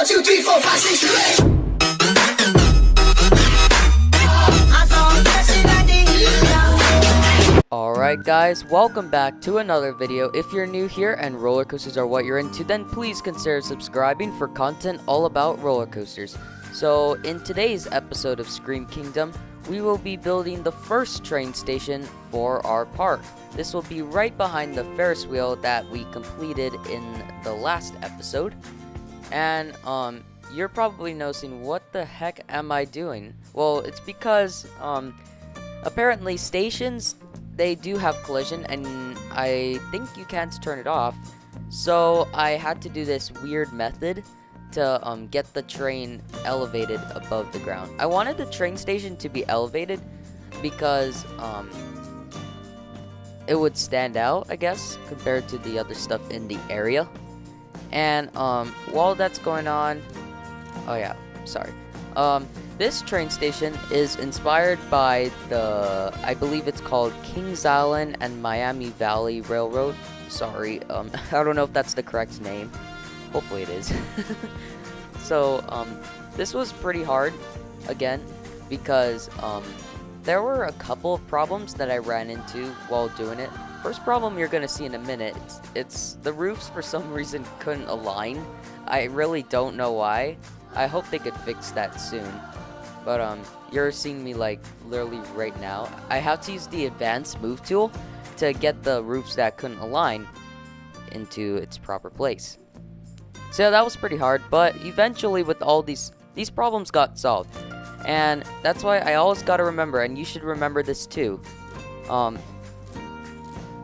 1, 2, 3, 4, 5, 6, 7, 8. Alright guys, welcome back to another video. If you're new here and roller coasters are what you're into, then please consider subscribing for content all about roller coasters. So in today's episode of Scream Kingdom, we will be building the first train station for our park. This will be right behind the Ferris wheel that we completed in the last episode. And you're probably noticing, what the heck am I doing? Well, it's because apparently stations, they do have collision, and I think you can't turn it off. So I had to do this weird method to get the train elevated above the ground. I wanted the train station to be elevated because it would stand out, I guess, compared to the other stuff in the area. And while that's going on, oh yeah, sorry. This train station is inspired by the, I believe it's called Kings Island and Miami Valley Railroad. Sorry, I don't know if that's the correct name. Hopefully it is. So, this was pretty hard, again, because there were a couple of problems that I ran into while doing it. First problem you're gonna see in a minute, it's the roofs for some reason couldn't align. I really don't know why. I hope they could fix that soon. But you're seeing me like literally right now. I have to use the advanced move tool to get the roofs that couldn't align into its proper place. So that was pretty hard, but eventually with all these problems got solved. And that's why I always gotta remember, and you should remember this too.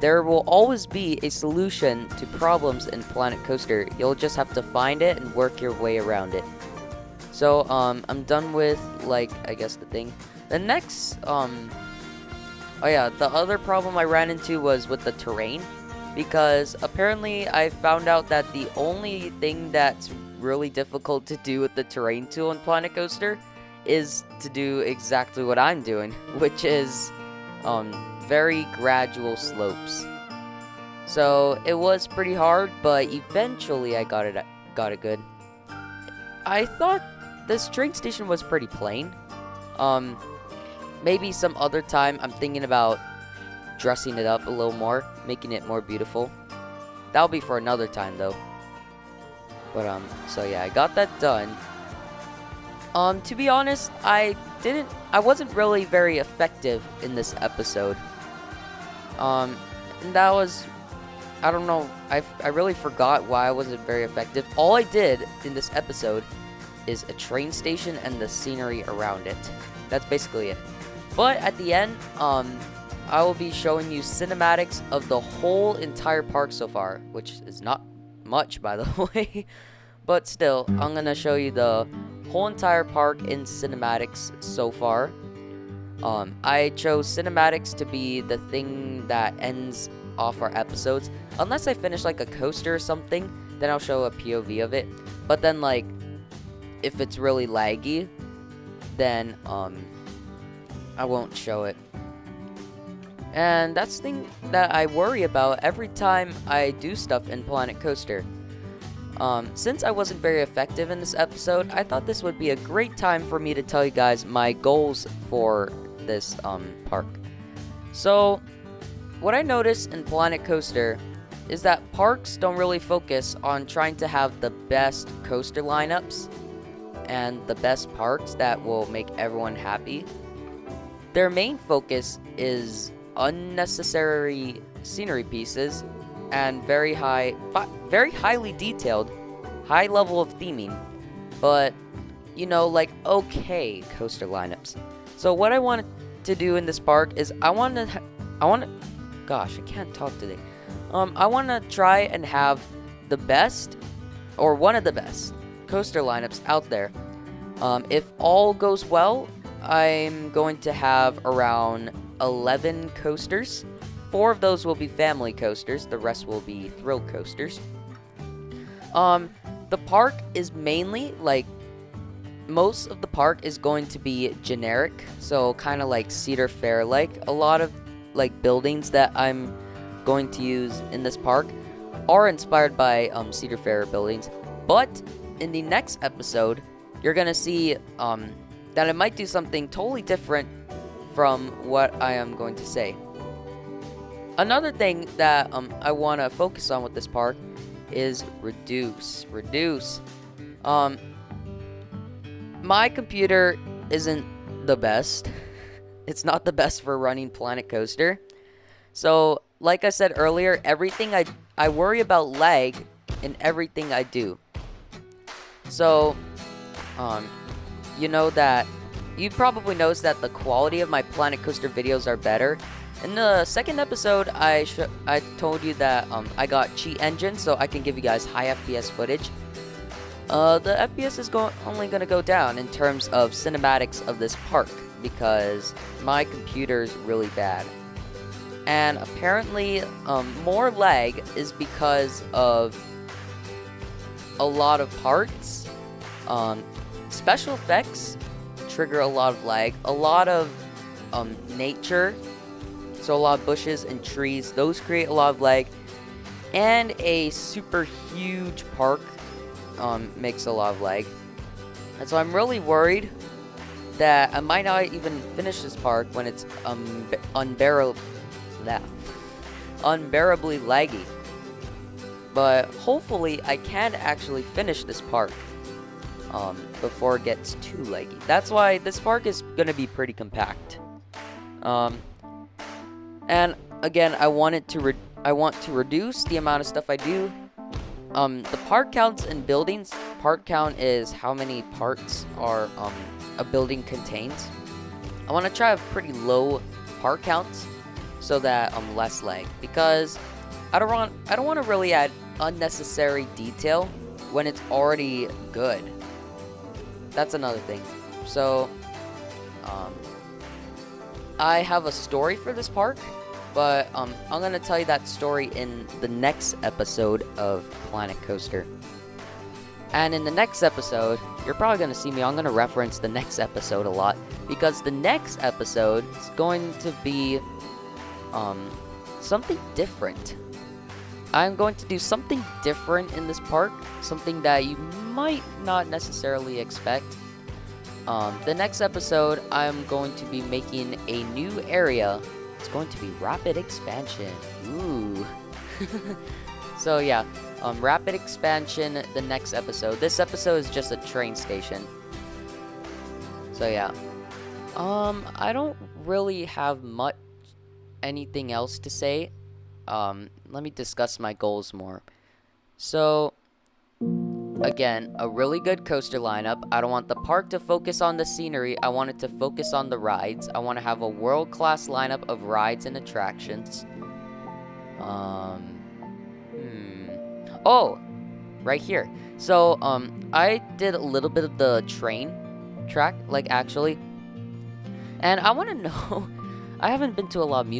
There will always be a solution to problems in Planet Coaster. You'll just have to find it and work your way around it. So, I'm done with, like, I guess the thing. The next, oh yeah, the other problem I ran into was with the terrain. Because apparently I found out that the only thing that's really difficult to do with the terrain tool in Planet Coaster is to do exactly what I'm doing, which is, very gradual slopes. So, it was pretty hard, but eventually I got it good. I thought this train station was pretty plain. Maybe some other time I'm thinking about dressing it up a little more, making it more beautiful. That'll be for another time though. But so yeah, I got that done. To be honest, I wasn't really very effective in this episode. And that was, I don't know, I really forgot why I wasn't very effective. All I did in this episode is a train station and the scenery around it. That's basically it. But at the end, I will be showing you cinematics of the whole entire park so far, which is not much, by the way. But still, I'm gonna show you the whole entire park in cinematics so far. I chose cinematics to be the thing that ends off our episodes. Unless I finish like a coaster or something, then I'll show a POV of it. But then, like, if it's really laggy, then I won't show it. And that's the thing that I worry about every time I do stuff in Planet Coaster. Since I wasn't very effective in this episode, I thought this would be a great time for me to tell you guys my goals for this park. So, what I noticed in Planet Coaster is that parks don't really focus on trying to have the best coaster lineups and the best parks that will make everyone happy. Their main focus is unnecessary scenery pieces and very highly detailed, high level of theming, but you know, like, okay coaster lineups. So what I wanted to do in this park is I want to gosh, I can't talk today. I want to try and have the best, or one of the best coaster lineups out there. If all goes well, I'm going to have around 11 coasters. 4 of those will be family coasters, the rest will be thrill coasters. The park is mainly, like, most of the park is going to be generic, so kind of like Cedar Fair, like a lot of like buildings that I'm going to use in this park are inspired by Cedar Fair buildings, but in the next episode, you're gonna see that I might do something totally different from what I am going to say. Another thing that I want to focus on with this park is reduce. My computer isn't the best. It's not the best for running Planet Coaster. So, like I said earlier, everything I worry about lag in everything I do. So, you know that you probably noticed that the quality of my Planet Coaster videos are better. In the second episode, I told you that I got cheat engine, so I can give you guys high FPS footage. The FPS is only going to go down in terms of cinematics of this park because my computer is really bad. And apparently, more lag is because of a lot of parts. Special effects trigger a lot of lag. A lot of nature. So a lot of bushes and trees, those create a lot of lag, and a super huge park makes a lot of lag. And so I'm really worried that I might not even finish this park when it's unbearably laggy. But hopefully I can actually finish this park before it gets too laggy. That's why this park is gonna be pretty compact. And again, I want to reduce the amount of stuff I do. The part counts in buildings. Part count is how many parts are a building contains. I want to try a pretty low part counts so that less lag, because I don't want to really add unnecessary detail when it's already good. That's another thing. So I have a story for this park, but I'm going to tell you that story in the next episode of Planet Coaster. And in the next episode, you're probably going to see me, I'm going to reference the next episode a lot, because the next episode is going to be something different. I'm going to do something different in this park, something that you might not necessarily expect. The next episode, I'm going to be making a new area. It's going to be rapid expansion. Ooh. So yeah, rapid expansion the next episode. This episode is just a train station. So yeah. I don't really have anything else to say. Let me discuss my goals more. So again, a really good coaster lineup. I don't want the park to focus on the scenery. I want it to focus on the rides. I want to have a world-class lineup of rides and attractions. Oh, right here. So, I did a little bit of the train track, like actually. And I want to know, I haven't been to a lot of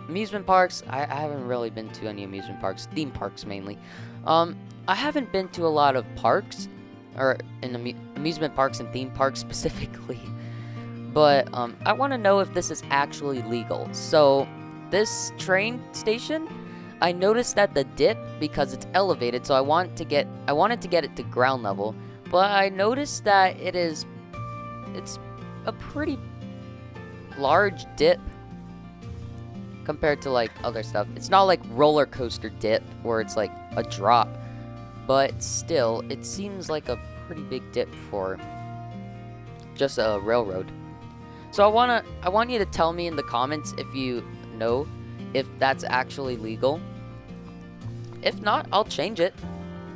amusement parks. I haven't really been to any amusement parks, theme parks mainly. I haven't been to a lot of parks, or in amusement parks and theme parks specifically, but I want to know if this is actually legal. So this train station, I noticed that the dip, because it's elevated, so I wanted to get it to ground level, but I noticed that it's a pretty large dip compared to like other stuff. It's not like roller coaster dip where it's like a drop, but still it seems like a pretty big dip for just a railroad. So I want you to tell me in the comments if you know if that's actually legal. If not, I'll change it.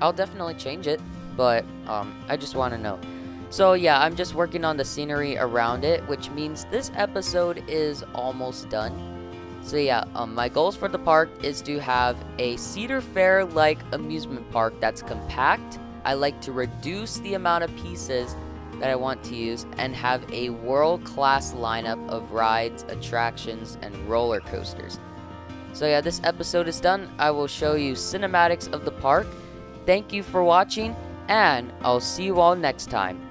I'll definitely change it, but I just want to know. So yeah, I'm just working on the scenery around it, which means this episode is almost done. So yeah, my goals for the park is to have a Cedar Fair-like amusement park that's compact. I like to reduce the amount of pieces that I want to use and have a world-class lineup of rides, attractions, and roller coasters. So yeah, this episode is done. I will show you cinematics of the park. Thank you for watching, and I'll see you all next time.